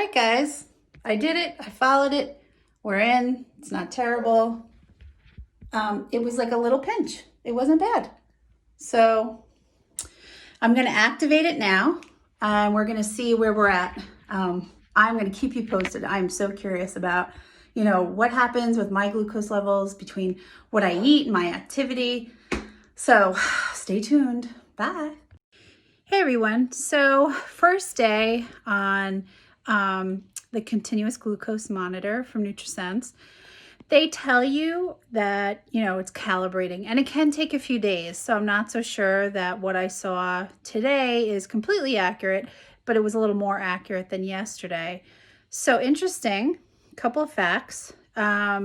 right, guys, I did it. I followed it. We're in. It's not terrible. It was like a little pinch. It wasn't bad. So I'm going to activate it now, and we're going to see where we're at. I'm going to keep you posted. I'm so curious about, what happens with my glucose levels between what I eat and my activity. So stay tuned. Bye. Hey everyone. So first day on the continuous glucose monitor from Nutritionists. They tell you that, it's calibrating, and it can take a few days. So I'm not so sure that what I saw today is completely accurate, but it was a little more accurate than yesterday. So interesting. Couple of facts. Let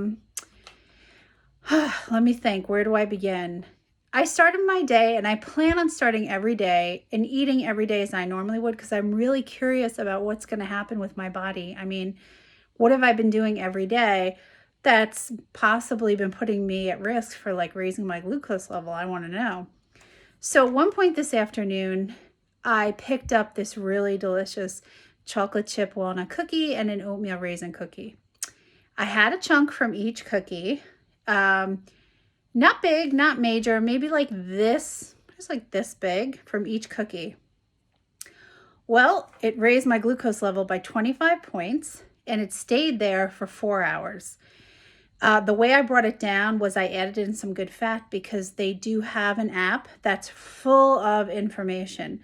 me think. Where do I begin? I started my day, and I plan on starting every day and eating every day as I normally would, because I'm really curious about what's going to happen with my body. I mean, what have I been doing every day that's possibly been putting me at risk for raising my glucose level? I want to know. So at one point this afternoon, I picked up this really delicious chocolate chip walnut cookie and an oatmeal raisin cookie. I had a chunk from each cookie. Not big, not major, maybe like this, just like this big from each cookie. Well, it raised my glucose level by 25 points, and it stayed there for 4 hours. The way I brought it down was I added in some good fat, because they do have an app that's full of information.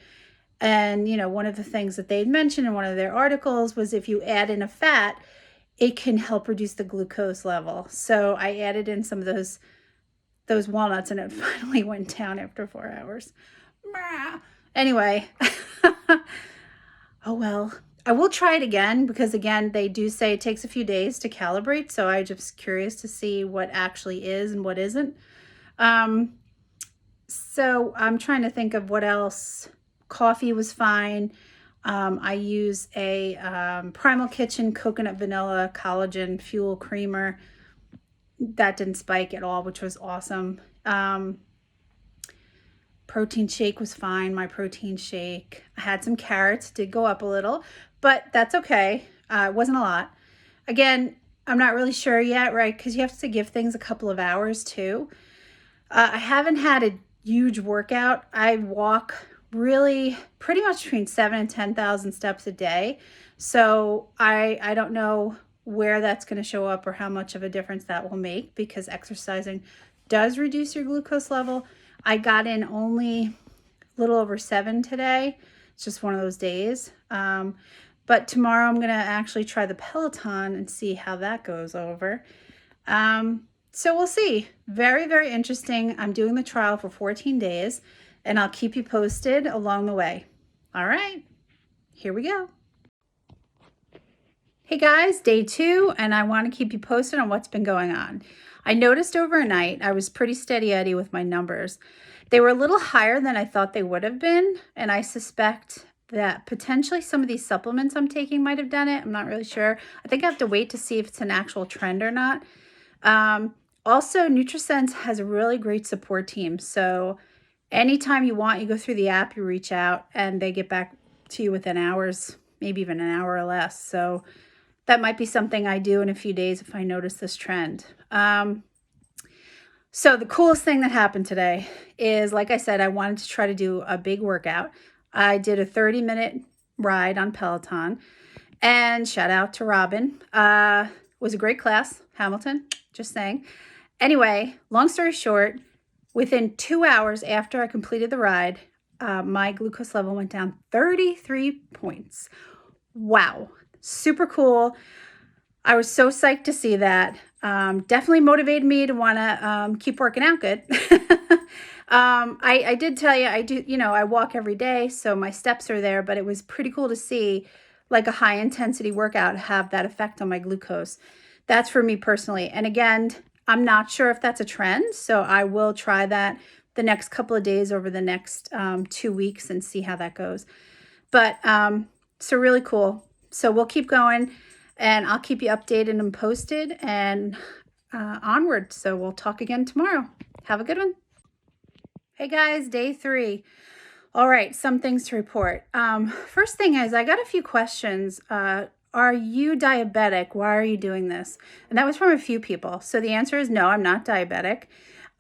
And, one of the things that they'd mentioned in one of their articles was if you add in a fat, it can help reduce the glucose level. So I added in some of those walnuts, and it finally went down after 4 hours. Anyway, oh well. I will try it again, because again, they do say it takes a few days to calibrate. So I'm just curious to see what actually is and what isn't. So I'm trying to think of what else. Coffee was fine. I use a Primal Kitchen coconut vanilla collagen fuel creamer. That didn't spike at all, which was awesome. Protein shake was fine. My protein shake. I had some carrots, did go up a little, but that's okay. It wasn't a lot. Again, I'm not really sure yet, right? Because you have to give things a couple of hours too. I haven't had a huge workout. I walk really pretty much between 7,000 and 10,000 steps a day. So I don't know where that's going to show up or how much of a difference that will make, because exercising does reduce your glucose level. I got in only a little over 7 today. It's just one of those days. But tomorrow I'm going to actually try the Peloton and see how that goes over. So we'll see. Very, very interesting. I'm doing the trial for 14 days, and I'll keep you posted along the way. All right, here we go. Hey guys, day 2, and I want to keep you posted on what's been going on. I noticed overnight I was pretty steady Eddie with my numbers. They were a little higher than I thought they would have been, and I suspect that potentially some of these supplements I'm taking might have done it. I'm not really sure. I think I have to wait to see if it's an actual trend or not. Also, Nutrisense has a really great support team. So anytime you want, you go through the app, you reach out, and they get back to you within hours, maybe even an hour or less. So that might be something I do in a few days if I notice this trend. So the coolest thing that happened today is, like I said, I wanted to try to do a big workout. I did a 30-minute ride on Peloton, and shout out to Robin. It was a great class, Hamilton, just saying. Anyway, long story short, within 2 hours after I completed the ride, my glucose level went down 33 points. Wow. Super cool. I was so psyched to see that. Definitely motivated me to want to keep working out good. I did tell you, I walk every day, so my steps are there, but it was pretty cool to see like a high intensity workout have that effect on my glucose. That's for me personally. And again, I'm not sure if that's a trend, so I will try that the next couple of days over the next 2 weeks and see how that goes. But so really cool. So we'll keep going, and I'll keep you updated and posted and onward. So we'll talk again tomorrow. Have a good one. Hey guys, day 3. All right, some things to report. First thing is I got a few questions are you diabetic? Why are you doing this? And that was from a few people. So the answer is no, I'm not diabetic.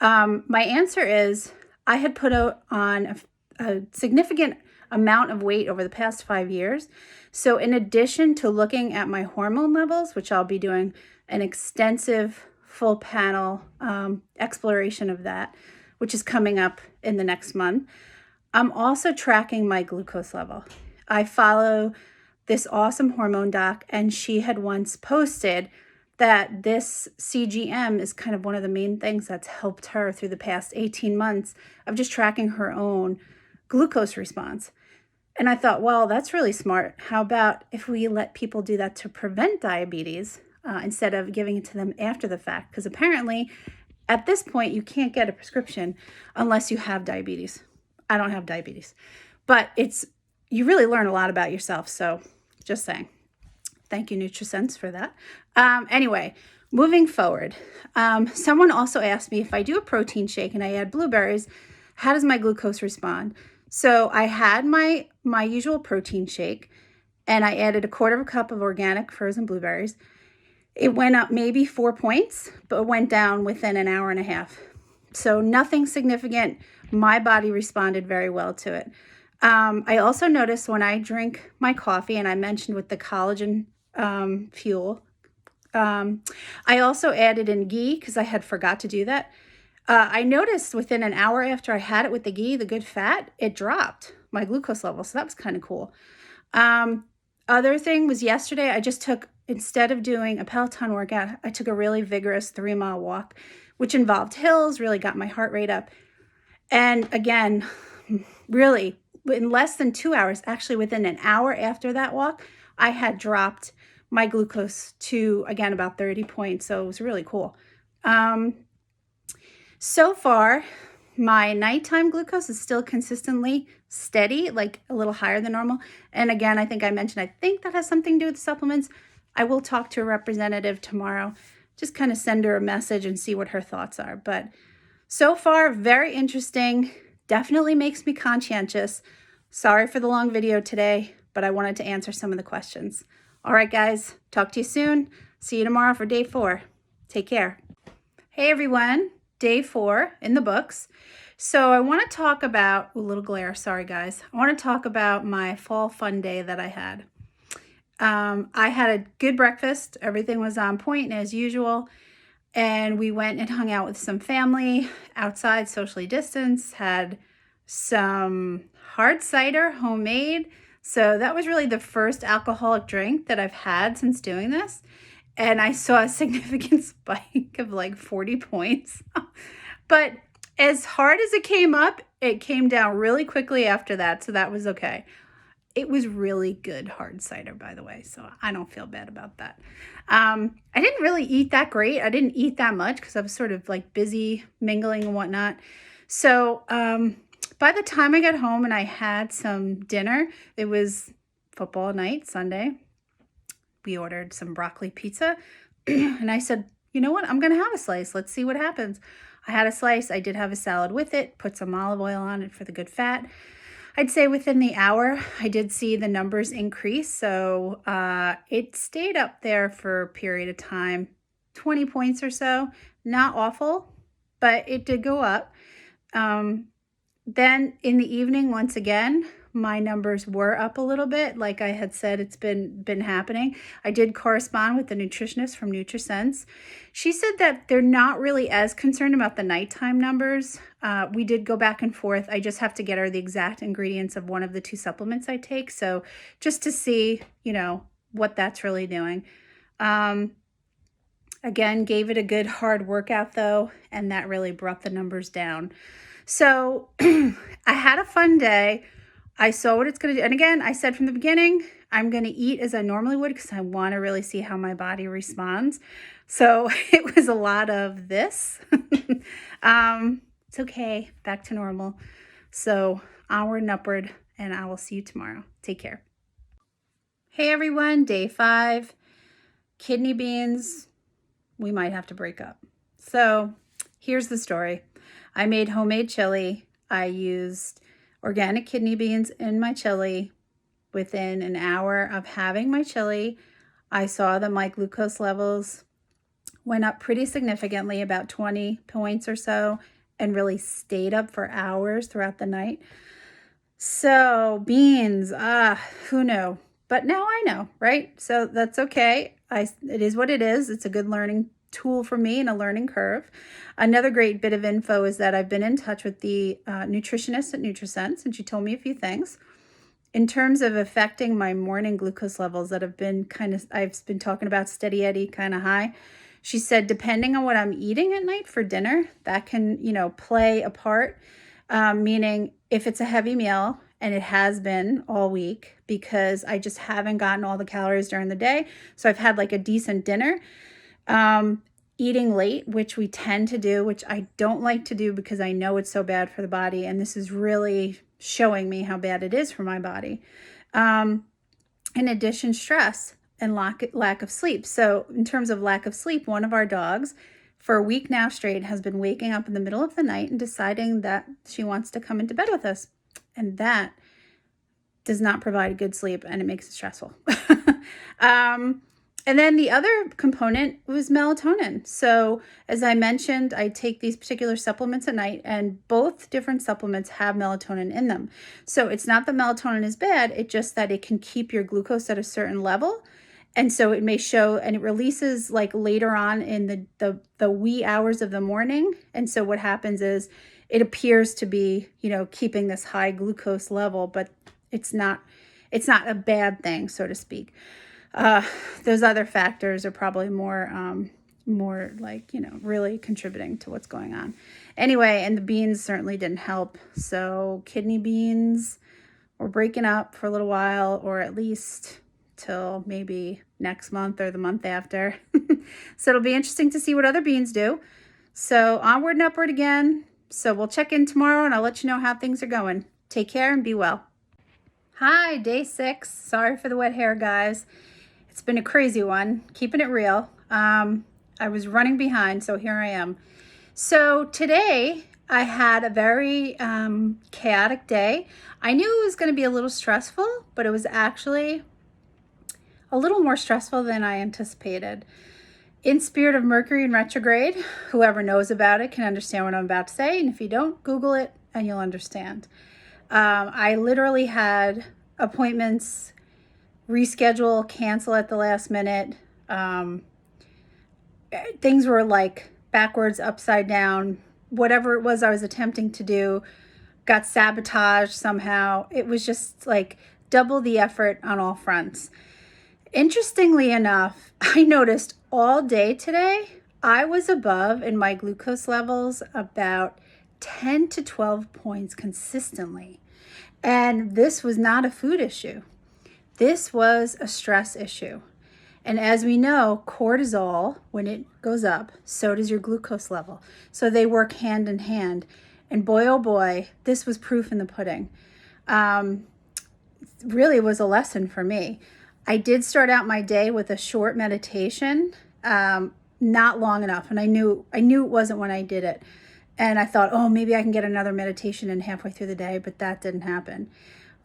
My answer is I had put on a significant amount of weight over the past 5 years. So in addition to looking at my hormone levels, which I'll be doing an extensive full panel exploration of that, which is coming up in the next month, I'm also tracking my glucose level. I follow this awesome hormone doc, and she had once posted that this CGM is kind of one of the main things that's helped her through the past 18 months of just tracking her own glucose response. And I thought, well, that's really smart. How about if we let people do that to prevent diabetes instead of giving it to them after the fact? Because apparently at this point, you can't get a prescription unless you have diabetes. I don't have diabetes, but you really learn a lot about yourself. So just saying. Thank you, NutriSense, for that. Anyway, moving forward, someone also asked me if I do a protein shake and I add blueberries, how does my glucose respond? So I had my usual protein shake, and I added 1/4 cup of organic frozen blueberries. It went up maybe 4 points, but went down within an hour and a half. So nothing significant. My body responded very well to it. I also noticed when I drink my coffee, and I mentioned with the collagen fuel, I also added in ghee because I had forgot to do that. I noticed within an hour after I had it with the ghee, the good fat, it dropped my glucose level. So that was kind of cool. Other thing was yesterday, I just took, instead of doing a Peloton workout, I took a really vigorous 3-mile walk, which involved hills, really got my heart rate up. And again, really, in less than 2 hours, actually within an hour after that walk, I had dropped my glucose to, again, about 30 points. So it was really cool. So far, my nighttime glucose is still consistently steady, like a little higher than normal. And again, I think I mentioned, I think that has something to do with supplements. I will talk to a representative tomorrow, just kind of send her a message and see what her thoughts are. But so far, very interesting. Definitely makes me conscientious. Sorry for the long video today, but I wanted to answer some of the questions. All right, guys, talk to you soon. See you tomorrow for day 4. Take care. Hey, everyone. Day 4 in the books. So I want to talk about, a little glare, sorry guys. I want to talk about my fall fun day that I had. I had a good breakfast. Everything was on point as usual. And we went and hung out with some family outside, socially distanced, had some hard cider, homemade. So that was really the first alcoholic drink that I've had since doing this. And I saw a significant spike of like 40 points. But as hard as it came up, it came down really quickly after that. So that was okay. It was really good hard cider, by the way. So I don't feel bad about that. I didn't really eat that great. I didn't eat that much because I was sort of like busy mingling and whatnot. So by the time I got home and I had some dinner, it was football night, Sunday. We ordered some broccoli pizza. And I said, you know what? I'm going to have a slice. Let's see what happens. I had a slice. I did have a salad with it. Put some olive oil on it for the good fat. I'd say within the hour, I did see the numbers increase. So it stayed up there for a period of time, 20 points or so. Not awful, but it did go up. Then in the evening, once again, my numbers were up a little bit. Like I had said, it's been happening. I did correspond with the nutritionist from NutriSense. She said that they're not really as concerned about the nighttime numbers. We did go back and forth. I just have to get her the exact ingredients of one of the 2 supplements I take. So just to see, what that's really doing. Again, gave it a good hard workout though, and that really brought the numbers down. So I had a fun day. I saw what it's going to do. And again, I said from the beginning, I'm going to eat as I normally would because I want to really see how my body responds. So it was a lot of this. It's okay. Back to normal. So onward and upward, and I will see you tomorrow. Take care. Hey, everyone. Day 5. Kidney beans. We might have to break up. So here's the story. I made homemade chili. I used organic kidney beans in my chili. Within an hour of having my chili, I saw that my glucose levels went up pretty significantly, about 20 points or so, and really stayed up for hours throughout the night. So beans, who knew? But now I know, right? So that's okay. It is what it is. It's a good learning tool for me and a learning curve. Another great bit of info is that I've been in touch with the nutritionist at NutriSense, and she told me a few things in terms of affecting my morning glucose levels that have been I've been talking about steady Eddie, kind of high. She said, depending on what I'm eating at night for dinner, that can, play a part. Meaning if it's a heavy meal, and it has been all week because I just haven't gotten all the calories during the day. So I've had like a decent dinner. Eating late, which we tend to do, which I don't like to do because I know it's so bad for the body. And this is really showing me how bad it is for my body. In addition, stress and lack of sleep. So in terms of lack of sleep, one of our dogs for a week now straight has been waking up in the middle of the night and deciding that she wants to come into bed with us. And that does not provide good sleep, and it makes it stressful. And then the other component was melatonin. So as I mentioned, I take these particular supplements at night, and both different supplements have melatonin in them. So it's not that melatonin is bad, it's just that it can keep your glucose at a certain level. And so it may show, and it releases like later on in the wee hours of the morning. And so what happens is it appears to be, keeping this high glucose level, but it's not a bad thing, so to speak. Those other factors are probably more like, really contributing to what's going on. Anyway, and the beans certainly didn't help. So kidney beans, we're breaking up for a little while, or at least till maybe next month or the month after. So it'll be interesting to see what other beans do. So onward and upward again. So we'll check in tomorrow and I'll let you know how things are going. Take care and be well. Hi, day 6. Sorry for the wet hair, guys. It's been a crazy one, keeping it real. I was running behind, so here I am. So today I had a very chaotic day. I knew it was going to be a little stressful, but it was actually a little more stressful than I anticipated. In spirit of Mercury in retrograde, whoever knows about it can understand what I'm about to say, and if you don't, Google it and you'll understand. I literally had appointments reschedule, cancel at the last minute. Things were like backwards, upside down. Whatever it was I was attempting to do got sabotaged somehow. It was just like double the effort on all fronts. Interestingly enough, I noticed all day today, I was above in my glucose levels about 10 to 12 points consistently. And this was not a food issue. This was a stress issue. And as we know, cortisol, when it goes up, so does your glucose level. So they work hand in hand. And boy, oh boy, this was proof in the pudding. Really was a lesson for me. I did start out my day with a short meditation, not long enough. And I knew it wasn't when I did it. And I thought, oh, maybe I can get another meditation in halfway through the day, but that didn't happen.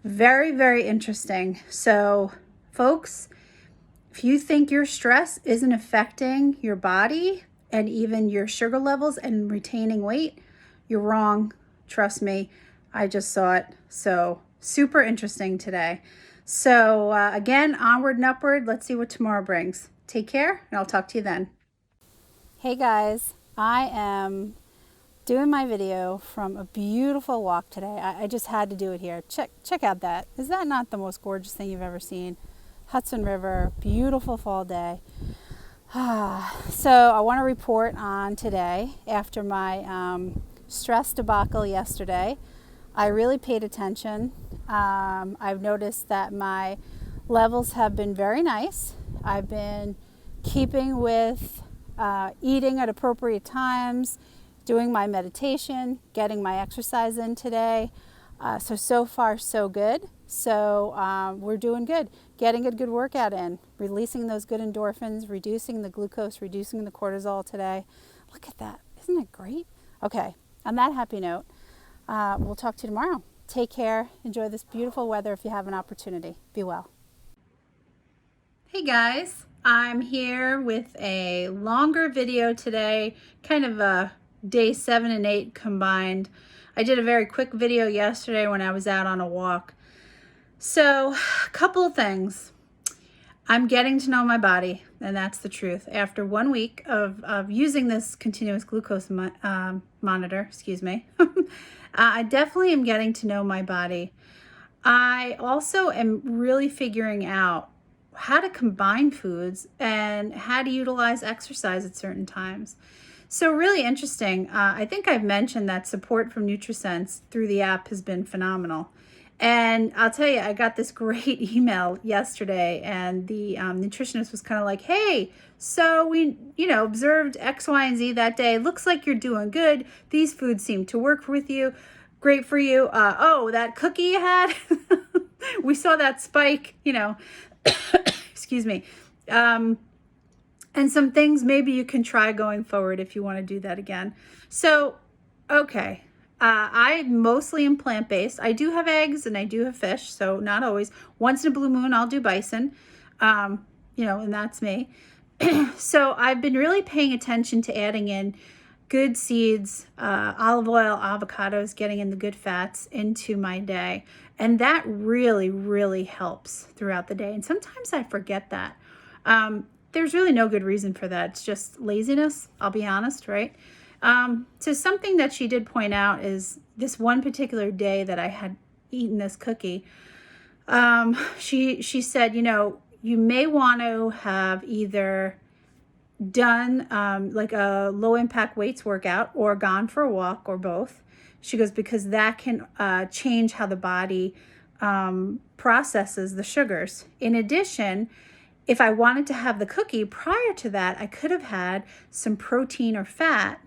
Very, very interesting. So, folks, if you think your stress isn't affecting your body and even your sugar levels and retaining weight, you're wrong. Trust me, I just saw it. So, super interesting today. So, again, onward and upward. Let's see what tomorrow brings. Take care, and I'll talk to you then. Hey, guys. I am doing my video from a beautiful walk today. I just had to do it here. Check out that. Is that not the most gorgeous thing you've ever seen? Hudson River, beautiful fall day. So I want to report on today. After my stress debacle yesterday, I really paid attention. I've noticed that my levels have been very nice. I've been keeping with eating at appropriate times, doing my meditation, getting my exercise in today. So far, so good. So we're doing good. Getting a good workout in, releasing those good endorphins, reducing the glucose, reducing the cortisol today. Look at that. Isn't it great? Okay, on that happy note, we'll talk to you tomorrow. Take care. Enjoy this beautiful weather if you have an opportunity. Be well. Hey guys, I'm here with a longer video today, kind of a day 7 and 8 combined. I did a very quick video yesterday when I was out on a walk. So, a couple of things. I'm getting to know my body, and that's the truth. After 1 week of using this continuous glucose monitor, I definitely am getting to know my body. I also am really figuring out how to combine foods and how to utilize exercise at certain times. So really interesting. I think I've mentioned that support from NutriSense through the app has been phenomenal. And I'll tell you, I got this great email yesterday, and the nutritionist was kind of like, hey, so we, observed X, Y, and Z that day. Looks like you're doing good. These foods seem to work with you. Great for you. Oh, that cookie you had, we saw that spike, excuse me. And some things maybe you can try going forward if you want to do that again. So, okay. I mostly am plant-based. I do have eggs and I do have fish, so not always. Once in a blue moon, I'll do bison, and that's me. So I've been really paying attention to adding in good seeds, olive oil, avocados, getting in the good fats into my day. And that really, really helps throughout the day. And sometimes I forget that. There's really no good reason for that. It's just laziness, I'll be honest, right? So something that she did point out is this one particular day that I had eaten this cookie. She said, you may want to have either done like a low impact weights workout or gone for a walk or both. She goes, because that can change how the body processes the sugars. In addition, if I wanted to have the cookie prior to that, I could have had some protein or fat.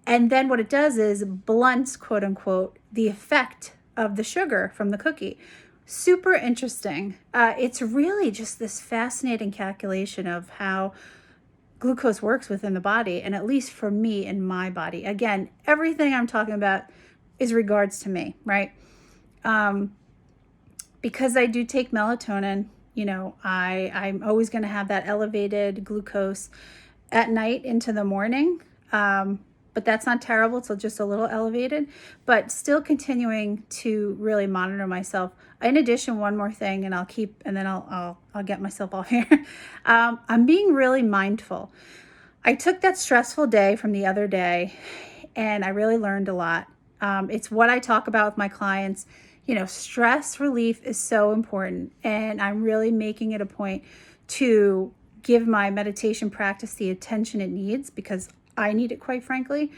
And then what it does is blunts, quote unquote, the effect of the sugar from the cookie. Super interesting. It's really just this fascinating calculation of how glucose works within the body, and at least for me in my body. Again, everything I'm talking about is regards to me, right? Because I do take melatonin, I'm always going to have that elevated glucose at night into the morning. But that's not terrible. It's just a little elevated, but still continuing to really monitor myself. In addition, one more thing, and I'll get myself off here. I'm being really mindful. I took that stressful day from the other day, and I really learned a lot. It's what I talk about with my clients. Stress relief is so important, and I'm really making it a point to give my meditation practice the attention it needs, because I need it, quite frankly,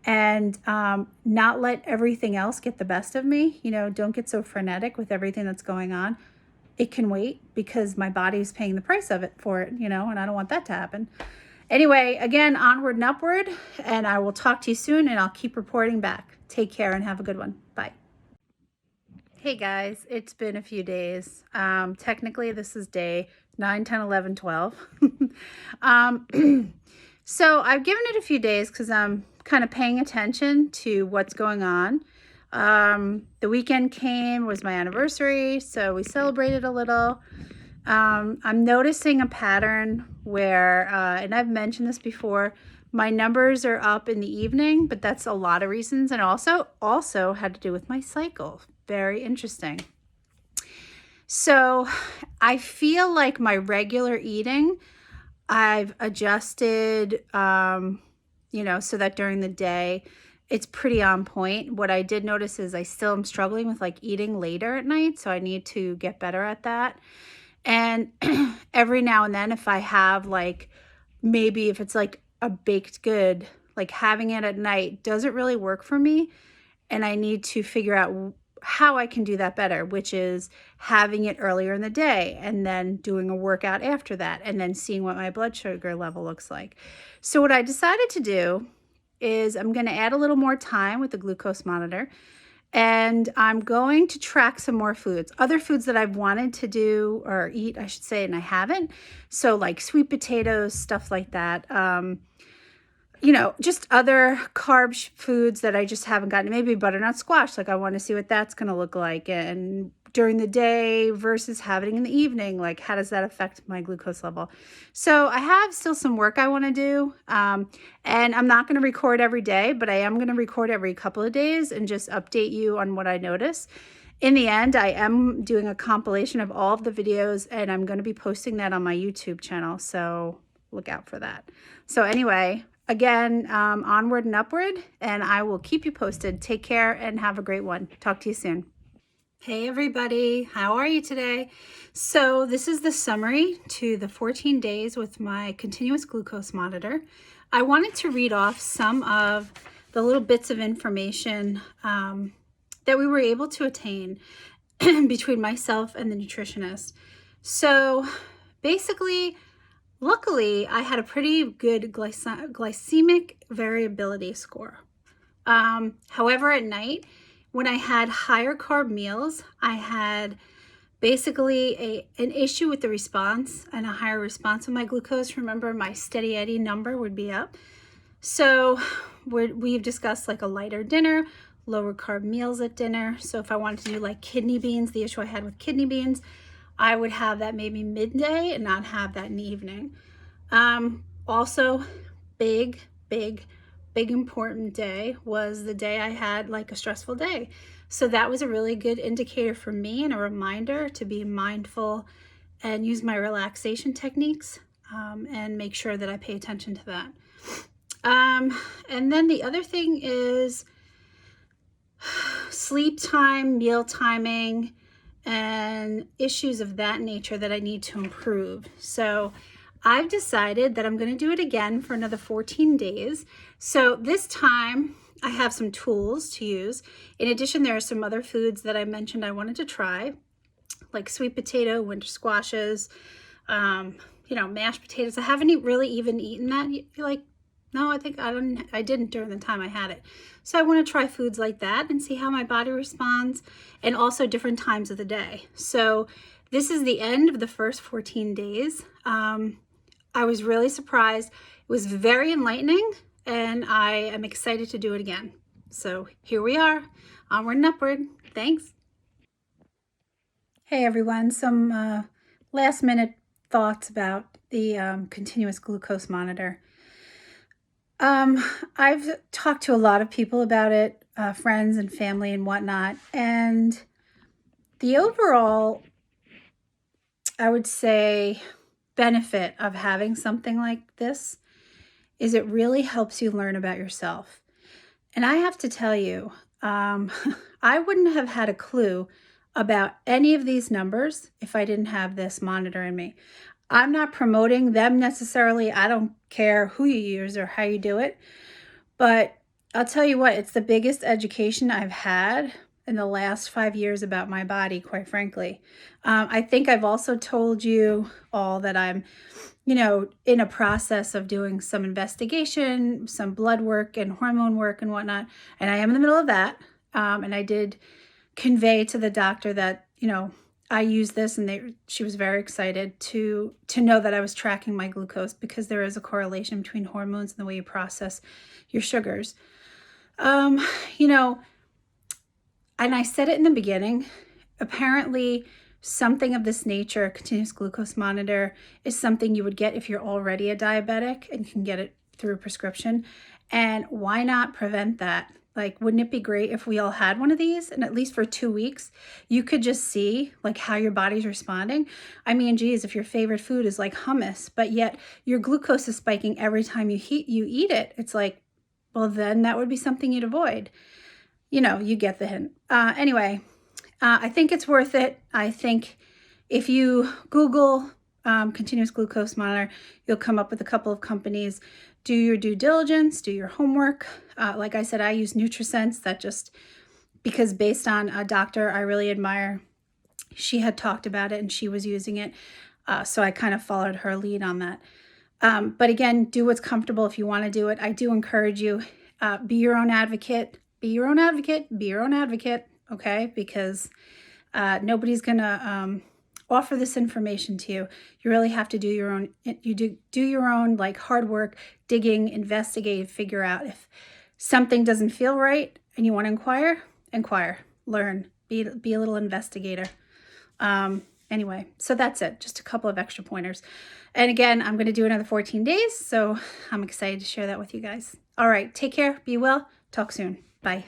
and not let everything else get the best of me. Don't get so frenetic with everything that's going on. It can wait, because my body is paying the price of it for it, and I don't want that to happen. Anyway, again, onward and upward, and I will talk to you soon, and I'll keep reporting back. Take care and have a good one. Bye. Hey guys, it's been a few days. Technically, this is day 9, 10, 11, 12. So I've given it a few days because I'm kind of paying attention to what's going on. The weekend was my anniversary, so we celebrated a little. I'm noticing a pattern where, and I've mentioned this before, my numbers are up in the evening, but that's a lot of reasons, and also had to do with my cycle. Very interesting. So I feel like my regular eating, I've adjusted, so that during the day, it's pretty on point. What I did notice is I still am struggling with eating later at night, so I need to get better at that. And every now and then, if I have maybe if it's a baked good, having it at night doesn't really work for me. And I need to figure out how I can do that better, which is having it earlier in the day and then doing a workout after that and then seeing what my blood sugar level looks like. So what I decided to do is I'm going to add a little more time with the glucose monitor, and I'm going to track some more foods, other foods that I've wanted to do or eat, I should say, and I haven't. So sweet potatoes, stuff like that. Just other carb foods that I just haven't gotten. Maybe butternut squash. I want to see what that's going to look like, and during the day versus having it in the evening. Like, how does that affect my glucose level? So I have still some work I want to do. And I'm not going to record every day, but I am going to record every couple of days and just update you on what I notice. In the end, I am doing a compilation of all of the videos, and I'm going to be posting that on my YouTube channel. So look out for that. So anyway, again, onward and upward, and I will keep you posted. Take care and have a great one. Talk to you soon. Hey everybody, how are you today? So this is the summary to the 14 days with my continuous glucose monitor. I wanted to read off some of the little bits of information that we were able to attain between myself and the nutritionist. So basically, luckily, I had a pretty good glycemic variability score. However, at night, when I had higher carb meals, I had basically an issue with the response and a higher response of my glucose. Remember, my steady Eddie number would be up. So we've discussed like a lighter dinner, lower carb meals at dinner. So if I wanted to do like kidney beans, the issue I had with kidney beans, I would have that maybe midday and not have that in the evening. Also, big important day was the day I had like a stressful day. So that was a really good indicator for me and a reminder to be mindful and use my relaxation techniques and make sure that I pay attention to that. And then the other thing is sleep time, meal timing, and issues of that nature that I need to improve. So I've decided that I'm going to do it again for another 14 days. So this time I have some tools to use. In addition, there are some other foods that I mentioned I wanted to try, like sweet potato, winter squashes, mashed potatoes. I haven't really even eaten that. You're like, no, I didn't during the time I had it. So I want to try foods like that and see how my body responds, and also different times of the day. So this is the end of the first 14 days. I was really surprised. It was very enlightening, and I am excited to do it again. So here we are, onward and upward. Thanks. Hey everyone, some last minute thoughts about the continuous glucose monitor. I've talked to a lot of people about it, friends and family and whatnot, and the overall, I would say, benefit of having something like this is it really helps you learn about yourself. And I have to tell you, I wouldn't have had a clue about any of these numbers if I didn't have this monitor in me. I'm not promoting them necessarily. I don't care who you use or how you do it. But I'll tell you what, it's the biggest education I've had in the last 5 years about my body, quite frankly. I think I've also told you all that I'm, in a process of doing some investigation, some blood work and hormone work and whatnot. And I am in the middle of that. And I did convey to the doctor that, I use this, and she was very excited to know that I was tracking my glucose, because there is a correlation between hormones and the way you process your sugars. And I said it in the beginning, apparently something of this nature, a continuous glucose monitor, is something you would get if you're already a diabetic and can get it through a prescription. And why not prevent that? Like, wouldn't it be great if we all had one of these, and at least for 2 weeks, you could just see like how your body's responding? I mean, geez, if your favorite food is like hummus, but yet your glucose is spiking every time you eat it, it's like, well, then that would be something you'd avoid. You get the hint. Anyway, I think it's worth it. I think if you Google continuous glucose monitor, you'll come up with a couple of companies. Do your due diligence, do your homework. Like I said, I use Nutrisense, that just because based on a doctor I really admire, she had talked about it and she was using it. So I kind of followed her lead on that. But again, do what's comfortable if you want to do it. I do encourage you, be your own advocate, be your own advocate, be your own advocate, okay? Because nobody's going to offer this information to you. You really have to do your own, do your own like hard work, digging, investigate, figure out if something doesn't feel right and you want to inquire, learn, be a little investigator. Anyway, so that's it. Just a couple of extra pointers. And again, I'm going to do another 14 days. So I'm excited to share that with you guys. All right. Take care. Be well. Talk soon. Bye.